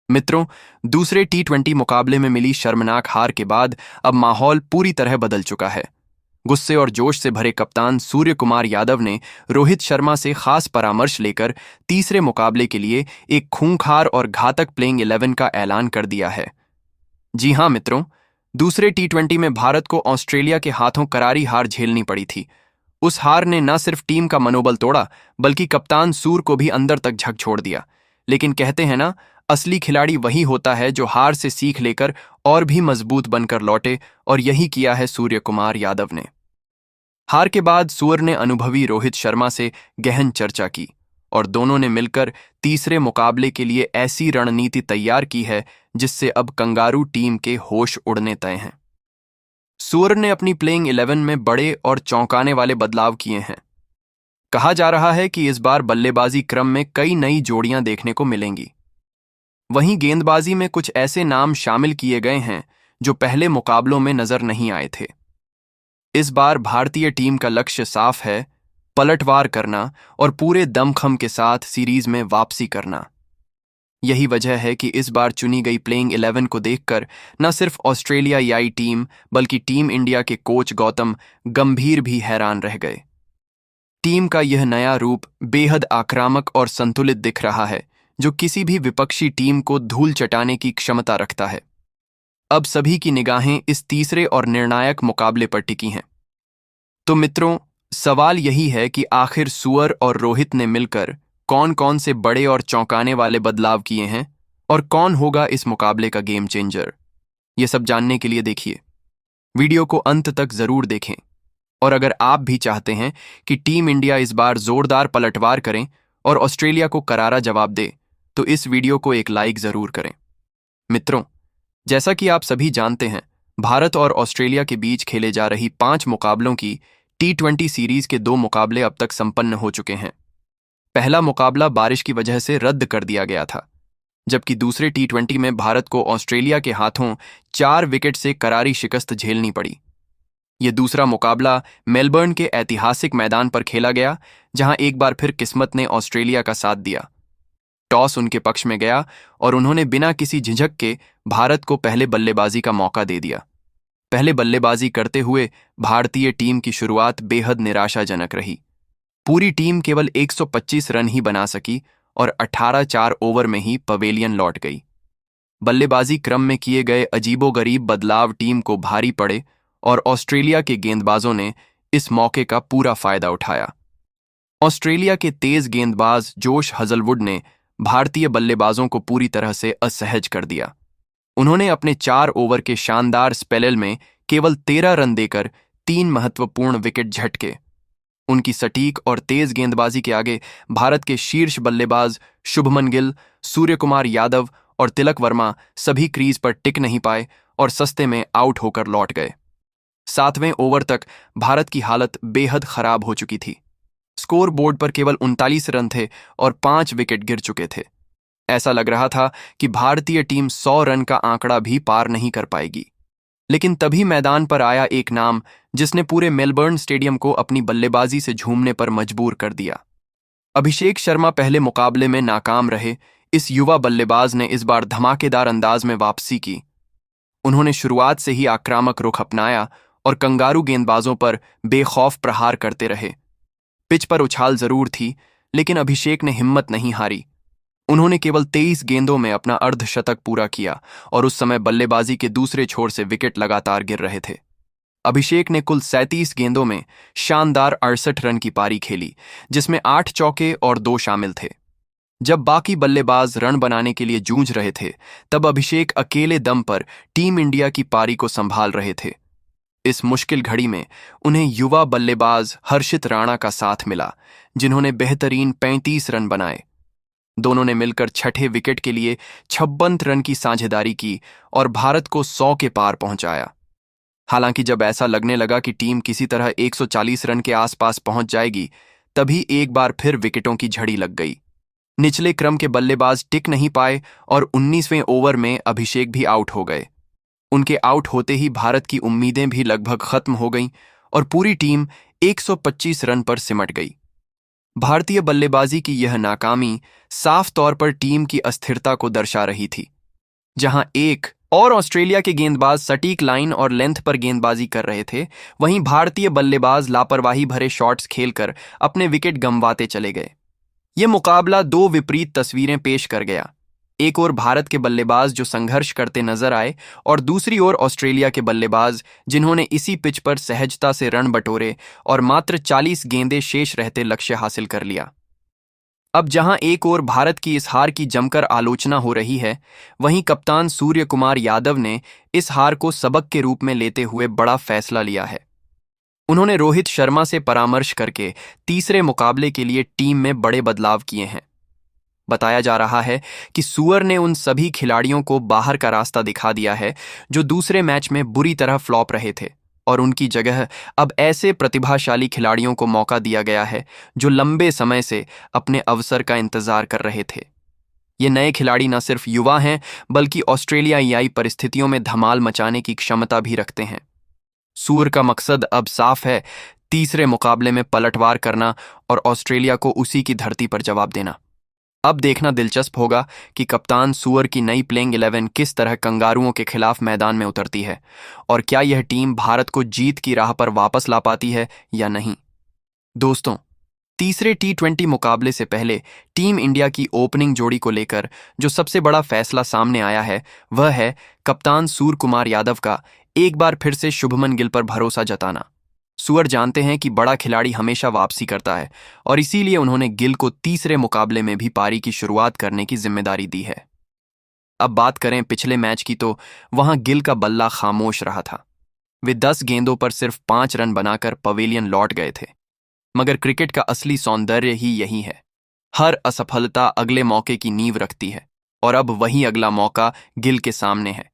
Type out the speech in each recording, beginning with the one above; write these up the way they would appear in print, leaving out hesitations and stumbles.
मित्रों, दूसरे टी20 मुकाबले में मिली शर्मनाक हार के बाद अब माहौल पूरी तरह बदल चुका है। गुस्से और जोश से भरे कप्तान सूर्य कुमार यादव ने रोहित शर्मा से खास परामर्श लेकर तीसरे मुकाबले के लिए एक खूंखार और घातक प्लेइंग 11 का ऐलान कर दिया है। जी हां मित्रों, दूसरे टी20 में भारत को ऑस्ट्रेलिया के हाथों करारी हार झेलनी पड़ी थी। उस हार ने न सिर्फ टीम का मनोबल तोड़ा, बल्कि कप्तान सूर्य को भी अंदर तक झकझोर दिया। लेकिन कहते हैं ना, असली खिलाड़ी वही होता है जो हार से सीख लेकर और भी मजबूत बनकर लौटे, और यही किया है सूर्य कुमार यादव ने। हार के बाद सूर्य ने अनुभवी रोहित शर्मा से गहन चर्चा की और दोनों ने मिलकर तीसरे मुकाबले के लिए ऐसी रणनीति तैयार की है जिससे अब कंगारू टीम के होश उड़ने तय हैं। सूर्य ने अपनी प्लेइंग 11 में बड़े और चौंकाने वाले बदलाव किए हैं। कहा जा रहा है कि इस बार बल्लेबाजी क्रम में कई नई जोड़ियां देखने को मिलेंगी। वहीं गेंदबाजी में कुछ ऐसे नाम शामिल किए गए हैं जो पहले मुकाबलों में नजर नहीं आए थे। इस बार भारतीय टीम का लक्ष्य साफ है, पलटवार करना और पूरे दमखम के साथ सीरीज में वापसी करना। यही वजह है कि इस बार चुनी गई प्लेइंग 11 को देखकर न सिर्फ ऑस्ट्रेलियाई टीम बल्कि टीम इंडिया के कोच गौतम गंभीर भी हैरान रह गए। टीम का यह नया रूप बेहद आक्रामक और संतुलित दिख रहा है, जो किसी भी विपक्षी टीम को धूल चटाने की क्षमता रखता है। अब सभी की निगाहें इस तीसरे और निर्णायक मुकाबले पर टिकी हैं। तो मित्रों, सवाल यही है कि आखिर सूर्य और रोहित ने मिलकर कौन कौन से बड़े और चौंकाने वाले बदलाव किए हैं और कौन होगा इस मुकाबले का गेम चेंजर। ये सब जानने के लिए देखिए, वीडियो को अंत तक जरूर देखें। और अगर आप भी चाहते हैं कि टीम इंडिया इस बार जोरदार पलटवार करें और ऑस्ट्रेलिया को करारा जवाब दे, तो इस वीडियो को एक लाइक जरूर करें। मित्रों, जैसा कि आप सभी जानते हैं, भारत और ऑस्ट्रेलिया के बीच खेले जा रही 5 मुकाबलों की टी20 सीरीज के 2 मुकाबले अब तक संपन्न हो चुके हैं। पहला मुकाबला बारिश की वजह से रद्द कर दिया गया था, जबकि दूसरे टी20 में भारत को ऑस्ट्रेलिया के हाथों 4 विकेट से करारी शिकस्त झेलनी पड़ी। यह दूसरा मुकाबला मेलबर्न के ऐतिहासिक मैदान पर खेला गया, जहां एक बार फिर किस्मत ने ऑस्ट्रेलिया का साथ दिया। टॉस उनके पक्ष में गया और उन्होंने बिना किसी झिझक के भारत को पहले बल्लेबाजी का मौका दे दिया। पहले बल्लेबाजी करते हुए भारतीय टीम की शुरुआत बेहद निराशाजनक रही। पूरी टीम केवल 125 रन ही बना सकी और 18 ओवर में ही पवेलियन लौट गई। बल्लेबाजी क्रम में किए गए अजीबोगरीब बदलाव टीम को भारी पड़े और ऑस्ट्रेलिया के गेंदबाजों ने इस मौके का पूरा फायदा उठाया। ऑस्ट्रेलिया के तेज गेंदबाज जोश हजलवुड ने भारतीय बल्लेबाजों को पूरी तरह से असहज कर दिया। उन्होंने अपने 4 ओवर के शानदार स्पेल में केवल 13 रन देकर 3 महत्वपूर्ण विकेट झटके। उनकी सटीक और तेज गेंदबाजी के आगे भारत के शीर्ष बल्लेबाज शुभमन गिल, सूर्य कुमार यादव और तिलक वर्मा सभी क्रीज पर टिक नहीं पाए और सस्ते में आउट होकर लौट गए। 7वें ओवर तक भारत की हालत बेहद खराब हो चुकी थी। स्कोर बोर्ड पर केवल 39 रन थे और 5 विकेट गिर चुके थे। ऐसा लग रहा था कि भारतीय टीम 100 रन का आंकड़ा भी पार नहीं कर पाएगी। लेकिन तभी मैदान पर आया एक नाम जिसने पूरे मेलबर्न स्टेडियम को अपनी बल्लेबाजी से झूमने पर मजबूर कर दिया। अभिषेक शर्मा पहले मुकाबले में नाकाम रहे इस युवा बल्लेबाज ने इस बार धमाकेदार अंदाज में वापसी की। उन्होंने शुरुआत से ही आक्रामक रुख अपनाया और कंगारू गेंदबाजों पर बेखौफ प्रहार करते रहे। पिच पर उछाल जरूर थी, लेकिन अभिषेक ने हिम्मत नहीं हारी। उन्होंने केवल 23 गेंदों में अपना अर्धशतक पूरा किया और उस समय बल्लेबाजी के दूसरे छोर से विकेट लगातार गिर रहे थे। अभिषेक ने कुल 37 गेंदों में शानदार 68 रन की पारी खेली, जिसमें 8 चौके और 2 शामिल थे। जब बाकी बल्लेबाज रन बनाने के लिए जूझ रहे थे, तब अभिषेक अकेले दम पर टीम इंडिया की पारी को संभाल रहे थे। इस मुश्किल घड़ी में उन्हें युवा बल्लेबाज हर्षित राणा का साथ मिला, जिन्होंने बेहतरीन 35 रन बनाए। दोनों ने मिलकर छठे विकेट के लिए 56 रन की साझेदारी की और भारत को 100 के पार पहुंचाया। हालांकि जब ऐसा लगने लगा कि टीम किसी तरह 140 रन के आसपास पहुंच जाएगी, तभी एक बार फिर विकेटों की झड़ी लग गई। निचले क्रम के बल्लेबाज टिक नहीं पाए और 19वें ओवर में अभिषेक भी आउट हो गए। उनके आउट होते ही भारत की उम्मीदें भी लगभग खत्म हो गईं और पूरी टीम 125 रन पर सिमट गई। भारतीय बल्लेबाजी की यह नाकामी साफ तौर पर टीम की अस्थिरता को दर्शा रही थी। जहां एक और ऑस्ट्रेलिया के गेंदबाज सटीक लाइन और लेंथ पर गेंदबाजी कर रहे थे, वहीं भारतीय बल्लेबाज लापरवाही भरे शॉट्स खेलकर अपने विकेट गंवाते चले गए। यह मुकाबला दो विपरीत तस्वीरें पेश कर गया। एक ओर भारत के बल्लेबाज जो संघर्ष करते नजर आए और दूसरी ओर ऑस्ट्रेलिया के बल्लेबाज जिन्होंने इसी पिच पर सहजता से रन बटोरे और मात्र 40 गेंदें शेष रहते लक्ष्य हासिल कर लिया। अब जहां एक ओर भारत की इस हार की जमकर आलोचना हो रही है, वहीं कप्तान सूर्य कुमार यादव ने इस हार को सबक के रूप में लेते हुए बड़ा फैसला लिया है। उन्होंने रोहित शर्मा से परामर्श करके तीसरे मुकाबले के लिए टीम में बड़े बदलाव किए हैं। बताया जा रहा है कि सूअर ने उन सभी खिलाड़ियों को बाहर का रास्ता दिखा दिया है जो दूसरे मैच में बुरी तरह फ्लॉप रहे थे, और उनकी जगह अब ऐसे प्रतिभाशाली खिलाड़ियों को मौका दिया गया है जो लंबे समय से अपने अवसर का इंतजार कर रहे थे। ये नए खिलाड़ी न सिर्फ युवा हैं, बल्कि ऑस्ट्रेलियाई परिस्थितियों में धमाल मचाने की क्षमता भी रखते हैं। सूअर का मकसद अब साफ है, तीसरे मुकाबले में पलटवार करना और ऑस्ट्रेलिया को उसी की धरती पर जवाब देना। अब देखना दिलचस्प होगा कि कप्तान सूअर की नई प्लेइंग 11 किस तरह कंगारुओं के खिलाफ मैदान में उतरती है, और क्या यह टीम भारत को जीत की राह पर वापस ला पाती है या नहीं। दोस्तों, तीसरे T20 मुकाबले से पहले टीम इंडिया की ओपनिंग जोड़ी को लेकर जो सबसे बड़ा फैसला सामने आया है, वह है कप्तान सूर्य कुमार यादव का एक बार फिर से शुभमन गिल पर भरोसा जताना। सूअर जानते हैं कि बड़ा खिलाड़ी हमेशा वापसी करता है, और इसीलिए उन्होंने गिल को तीसरे मुकाबले में भी पारी की शुरुआत करने की जिम्मेदारी दी है। अब बात करें पिछले मैच की, तो वहां गिल का बल्ला खामोश रहा था। वे 10 गेंदों पर सिर्फ 5 रन बनाकर पवेलियन लौट गए थे। मगर क्रिकेट का असली सौंदर्य ही यही है, हर असफलता अगले मौके की नींव रखती है, और अब वही अगला मौका गिल के सामने है।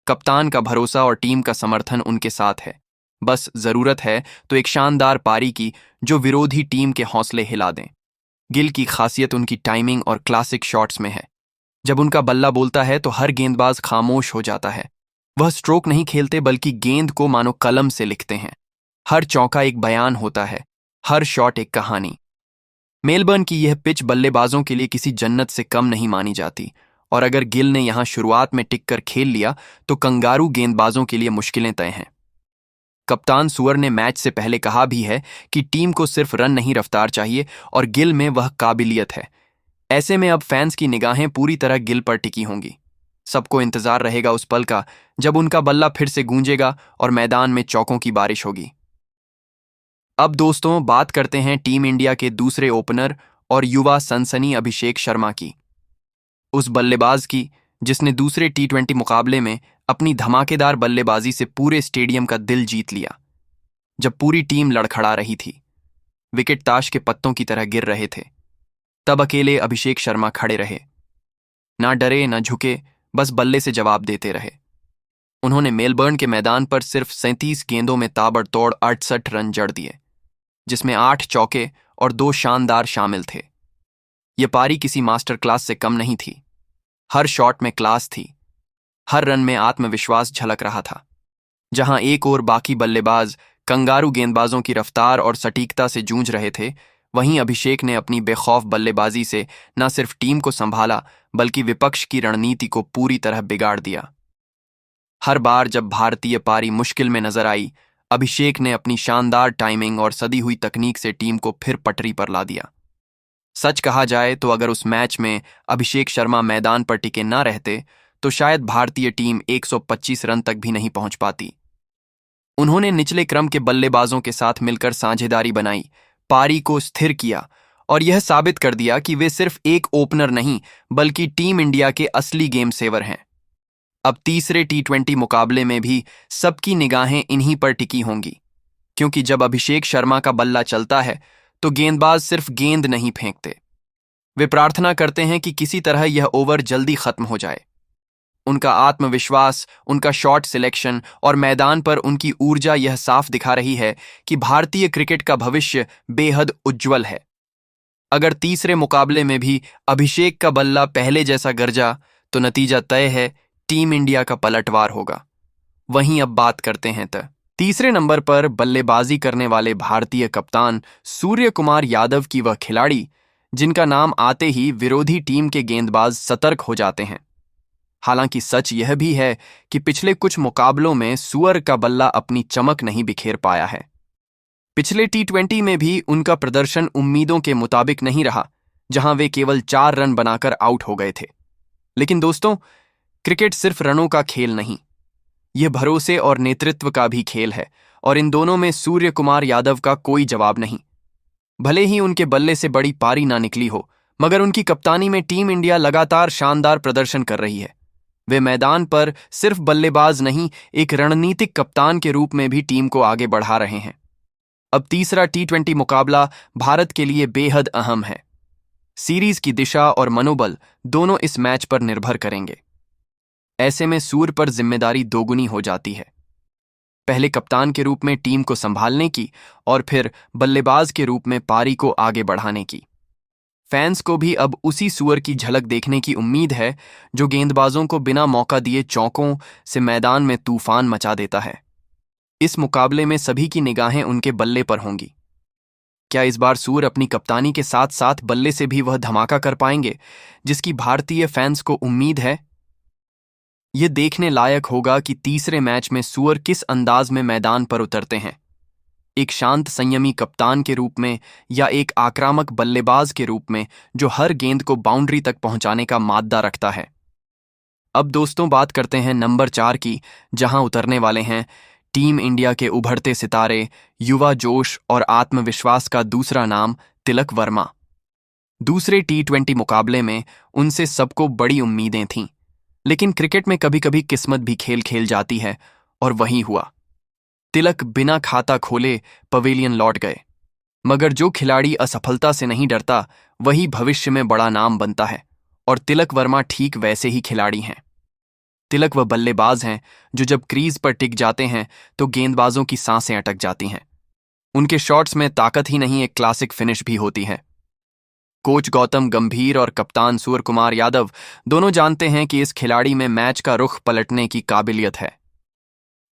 कप्तान का भरोसा और टीम का समर्थन उनके साथ है। बस जरूरत है तो एक शानदार पारी की जो विरोधी टीम के हौसले हिला दें। गिल की खासियत उनकी टाइमिंग और क्लासिक शॉट्स में है। जब उनका बल्ला बोलता है तो हर गेंदबाज खामोश हो जाता है। वह स्ट्रोक नहीं खेलते, बल्कि गेंद को मानो कलम से लिखते हैं। हर चौका एक बयान होता है, हर शॉट एक कहानी। मेलबर्न की यह पिच बल्लेबाजों के लिए किसी जन्नत से कम नहीं मानी जाती, और अगर गिल ने यहां शुरुआत में टिककर खेल लिया तो कंगारू गेंदबाजों के लिए मुश्किलें तय हैं। कप्तान सूअर ने मैच से पहले कहा भी है कि टीम को सिर्फ रन नहीं, रफ्तार चाहिए, और गिल में वह काबिलियत है। ऐसे में अब फैंस की निगाहें पूरी तरह गिल पर टिकी होंगी। सबको इंतजार रहेगा उस पल का जब उनका बल्ला फिर से गूंजेगा और मैदान में चौकों की बारिश होगी। अब दोस्तों, बात करते हैं टीम इंडिया के दूसरे ओपनर और युवा सनसनी अभिषेक शर्मा की। उस बल्लेबाज की जिसने दूसरे T20 मुकाबले में अपनी धमाकेदार बल्लेबाजी से पूरे स्टेडियम का दिल जीत लिया। जब पूरी टीम लड़खड़ा रही थी, विकेट ताश के पत्तों की तरह गिर रहे थे, तब अकेले अभिषेक शर्मा खड़े रहे। ना डरे ना झुके, बस बल्ले से जवाब देते रहे। उन्होंने मेलबर्न के मैदान पर सिर्फ 37 गेंदों में ताबड़तोड़ 68 रन जड़ दिए, जिसमें 8 चौके और 2 शानदार शामिल थे। यह पारी किसी मास्टर क्लास से कम नहीं थी। हर शॉट में क्लास थी, हर रन में आत्मविश्वास झलक रहा था। जहां एक ओर बाकी बल्लेबाज कंगारू गेंदबाजों की रफ्तार और सटीकता से जूझ रहे थे, वहीं अभिषेक ने अपनी बेखौफ बल्लेबाजी से न सिर्फ टीम को संभाला, बल्कि विपक्ष की रणनीति को पूरी तरह बिगाड़ दिया। हर बार जब भारतीय पारी मुश्किल में नजर आई, अभिषेक ने अपनी शानदार टाइमिंग और सदी हुई तकनीक से टीम को फिर पटरी पर ला दिया। सच कहा जाए तो अगर उस मैच में अभिषेक शर्मा मैदान पर टिके न रहते तो शायद भारतीय टीम 125 रन तक भी नहीं पहुंच पाती। उन्होंने निचले क्रम के बल्लेबाजों के साथ मिलकर साझेदारी बनाई, पारी को स्थिर किया और यह साबित कर दिया कि वे सिर्फ एक ओपनर नहीं, बल्कि टीम इंडिया के असली गेम सेवर हैं। अब तीसरे T20 मुकाबले में भी सबकी निगाहें इन्हीं पर टिकी होंगी, क्योंकि जब अभिषेक शर्मा का बल्ला चलता है तो गेंदबाज सिर्फ गेंद नहीं फेंकते, वे प्रार्थना करते हैं कि किसी तरह यह ओवर जल्दी खत्म हो जाए। उनका आत्मविश्वास, उनका शॉट सिलेक्शन और मैदान पर उनकी ऊर्जा यह साफ दिखा रही है कि भारतीय क्रिकेट का भविष्य बेहद उज्जवल है। अगर तीसरे मुकाबले में भी अभिषेक का बल्ला पहले जैसा गरजा तो नतीजा तय है, टीम इंडिया का पलटवार होगा। वहीं अब बात करते हैं तीसरे नंबर पर बल्लेबाजी करने वाले भारतीय कप्तान सूर्य कुमार यादव की, वह खिलाड़ी जिनका नाम आते ही विरोधी टीम के गेंदबाज सतर्क हो जाते हैं। हालांकि सच यह भी है कि पिछले कुछ मुकाबलों में सुअर का बल्ला अपनी चमक नहीं बिखेर पाया है। पिछले टी20 में भी उनका प्रदर्शन उम्मीदों के मुताबिक नहीं रहा, जहां वे केवल 4 रन बनाकर आउट हो गए थे। लेकिन दोस्तों, क्रिकेट सिर्फ रनों का खेल नहीं, यह भरोसे और नेतृत्व का भी खेल है, और इन दोनों में सूर्य कुमार यादव का कोई जवाब नहीं। भले ही उनके बल्ले से बड़ी पारी ना निकली हो, मगर उनकी कप्तानी में टीम इंडिया लगातार शानदार प्रदर्शन कर रही है। वे मैदान पर सिर्फ बल्लेबाज नहीं, एक रणनीतिक कप्तान के रूप में भी टीम को आगे बढ़ा रहे हैं। अब तीसरा टी20 मुकाबला भारत के लिए बेहद अहम है। सीरीज की दिशा और मनोबल दोनों इस मैच पर निर्भर करेंगे। ऐसे में सूर्य पर जिम्मेदारी दोगुनी हो जाती है, पहले कप्तान के रूप में टीम को संभालने की और फिर बल्लेबाज के रूप में पारी को आगे बढ़ाने की। फैंस को भी अब उसी सूअर की झलक देखने की उम्मीद है जो गेंदबाजों को बिना मौका दिए चौकों से मैदान में तूफान मचा देता है। इस मुकाबले में सभी की निगाहें उनके बल्ले पर होंगी। क्या इस बार सूअर अपनी कप्तानी के साथ साथ बल्ले से भी वह धमाका कर पाएंगे जिसकी भारतीय फैंस को उम्मीद है? यह देखने लायक होगा कि तीसरे मैच में सूअर किस अंदाज में मैदान पर उतरते हैं, एक शांत संयमी कप्तान के रूप में या एक आक्रामक बल्लेबाज के रूप में जो हर गेंद को बाउंड्री तक पहुंचाने का माद्दा रखता है। अब दोस्तों, बात करते हैं नंबर 4 की, जहां उतरने वाले हैं टीम इंडिया के उभरते सितारे, युवा जोश और आत्मविश्वास का दूसरा नाम तिलक वर्मा। दूसरे टी20 मुकाबले में उनसे सबको बड़ी उम्मीदें थीं, लेकिन क्रिकेट में कभी कभी किस्मत भी खेल खेल जाती है, और वही हुआ। तिलक बिना खाता खोले पवेलियन लौट गए। मगर जो खिलाड़ी असफलता से नहीं डरता वही भविष्य में बड़ा नाम बनता है, और तिलक वर्मा ठीक वैसे ही खिलाड़ी हैं। तिलक वह बल्लेबाज हैं जो जब क्रीज पर टिक जाते हैं तो गेंदबाजों की सांसें अटक जाती हैं। उनके शॉट्स में ताकत ही नहीं, एक क्लासिक फिनिश भी होती है। कोच गौतम गंभीर और कप्तान सूर्य कुमार यादव दोनों जानते हैं कि इस खिलाड़ी में मैच का रुख पलटने की काबिलियत है।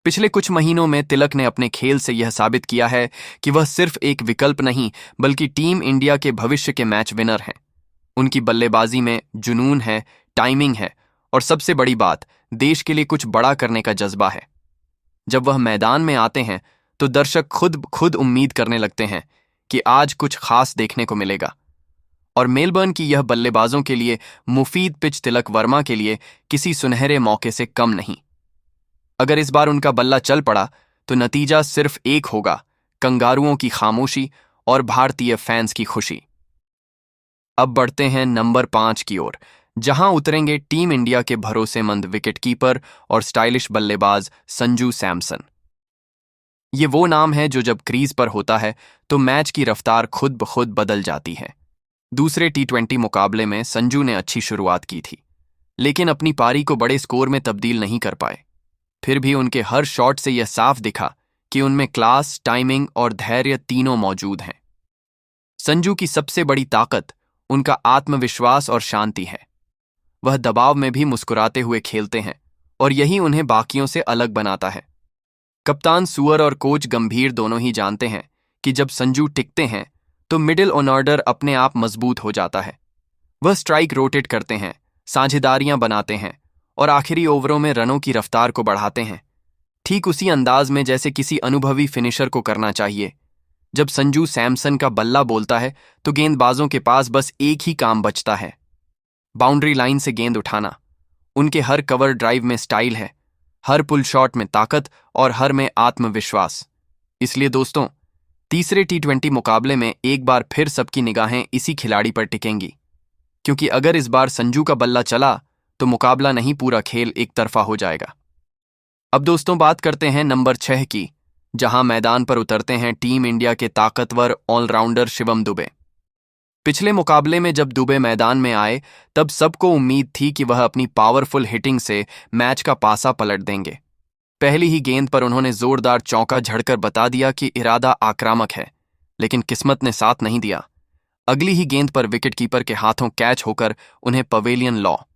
पिछले कुछ महीनों में तिलक ने अपने खेल से यह साबित किया है कि वह सिर्फ एक विकल्प नहीं बल्कि टीम इंडिया के भविष्य के मैच विनर हैं। उनकी बल्लेबाजी में जुनून है, टाइमिंग है, और सबसे बड़ी बात, देश के लिए कुछ बड़ा करने का जज्बा है। जब वह मैदान में आते हैं तो दर्शक खुद उम्मीद करने लगते हैं कि आज कुछ खास देखने को मिलेगा। और मेलबर्न की यह बल्लेबाजों के लिए मुफीद पिच तिलक वर्मा के लिए किसी सुनहरे मौके से कम नहीं। अगर इस बार उनका बल्ला चल पड़ा तो नतीजा सिर्फ एक होगा, कंगारुओं की खामोशी और भारतीय फैंस की खुशी। अब बढ़ते हैं नंबर 5 की ओर, जहां उतरेंगे टीम इंडिया के भरोसेमंद विकेटकीपर और स्टाइलिश बल्लेबाज संजू सैमसन। ये वो नाम है जो जब क्रीज पर होता है तो मैच की रफ्तार खुद ब खुद बदल जाती है। दूसरे टी20 मुकाबले में संजू ने अच्छी शुरुआत की थी, लेकिन अपनी पारी को बड़े स्कोर में तब्दील नहीं कर पाए। फिर भी उनके हर शॉट से यह साफ दिखा कि उनमें क्लास, टाइमिंग और धैर्य तीनों मौजूद हैं। संजू की सबसे बड़ी ताकत उनका आत्मविश्वास और शांति है। वह दबाव में भी मुस्कुराते हुए खेलते हैं, और यही उन्हें बाकियों से अलग बनाता है। कप्तान सूअर और कोच गंभीर दोनों ही जानते हैं कि जब संजू टिकते हैं तो मिडिल ऑर्डर अपने आप मजबूत हो जाता है। वह स्ट्राइक रोटेट करते हैं, साझेदारियां बनाते हैं और आखिरी ओवरों में रनों की रफ्तार को बढ़ाते हैं, ठीक उसी अंदाज में जैसे किसी अनुभवी फिनिशर को करना चाहिए। जब संजू सैमसन का बल्ला बोलता है तो गेंदबाजों के पास बस एक ही काम बचता है, बाउंड्री लाइन से गेंद उठाना। उनके हर कवर ड्राइव में स्टाइल है, हर पुल शॉट में ताकत और हर में आत्मविश्वास। इसलिए दोस्तों, तीसरे टी20 मुकाबले में एक बार फिर सबकी निगाहें इसी खिलाड़ी पर टिकेंगी, क्योंकि अगर इस बार संजू का बल्ला चला तो मुकाबला नहीं, पूरा खेल एक तरफा हो जाएगा। अब दोस्तों, बात करते हैं नंबर 6 की, जहां मैदान पर उतरते हैं टीम इंडिया के ताकतवर ऑलराउंडर शिवम दुबे। पिछले मुकाबले में जब दुबे मैदान में आए तब सबको उम्मीद थी कि वह अपनी पावरफुल हिटिंग से मैच का पासा पलट देंगे। पहली ही गेंद पर उन्होंने जोरदार चौका झड़कर बता दिया कि इरादा आक्रामक है, लेकिन किस्मत ने साथ नहीं दिया। अगली ही गेंद पर विकेटकीपर के हाथों कैच होकर उन्हें पवेलियन लॉ